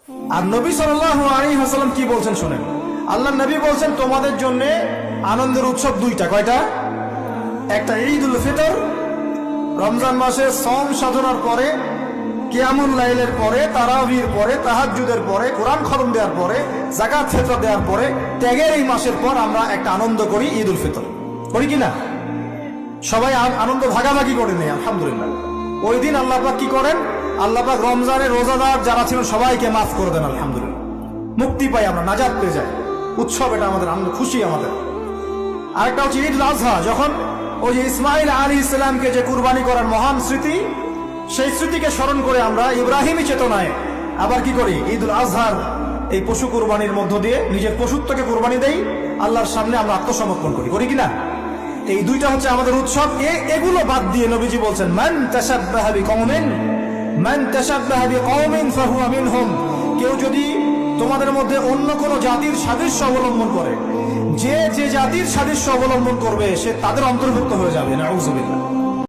আর নবী সাল্লাল্লাহু আলাইহি ওয়াসাল্লাম কি বলছেন শুনেন। আল্লাহ নবী বলছেন তোমাদের জন্য আনন্দের উৎসব দুইটা। কয়টা? একটা ঈদুল ফিতর, রমজান মাসে সওম সাধনার পরে, কিয়ামুল লাইলের পরে, তারাবির পরে, তাহাজ্জুদের পরে, কোরআন খতম দেওয়ার পরে, যাকাত ফিতর দেওয়ার পরে, ত্যাগের এই মাসের পর আমরা একটা আনন্দ করি, ঈদুল ফিতর। করি কি না? সবাই আনন্দ ভাগাভাগি করে নেই আলহামদুলিল্লাহ। ওই দিন আল্লাহ পাক কি করেন? আল্লাহ পাক রমজানের রোজাদার যারা ছিলেন সবাইকে মাফ করে দেন আলহামদুলিল্লাহ। মুক্তি পাই আমরা, নাজাত পেয়ে যাই। উৎসব এটা আমাদের, আনন্দ খুশি আমাদের। আরেকটা হচ্ছে ঈদুল আজহা, যখন ওই যে ইসমাইল আলাইহিস সালামকে যে কুরবানি করার মহান স্মৃতি, সেই স্মৃতিকে স্মরণ করে আমরা ইব্রাহিমী চেতনায় আবার কি করি? ঈদুল আজহার এই পশু কুরবানির মধ্য দিয়ে নিজের পশুত্বকে কুরবানি দেই, আল্লাহর সামনে আমরা আত্মসমর্পণ করি। করি কিনা? এই দুইটা হচ্ছে আমাদের উৎসব। এগুলো বাদ দিয়ে নবীজি বলছেন মান তাশাব্বাহা বিকওমিন ফাহুয়া মিনহুম। কেউ যদি তোমাদের মধ্যে অন্য কোনো জাতির সাদৃশ্য অবলম্বন করে, যে জাতির সাদৃশ্য অবলম্বন করবে সে তাদের অন্তর্ভুক্ত হয়ে যাবে। নাউযুবিল্লাহ।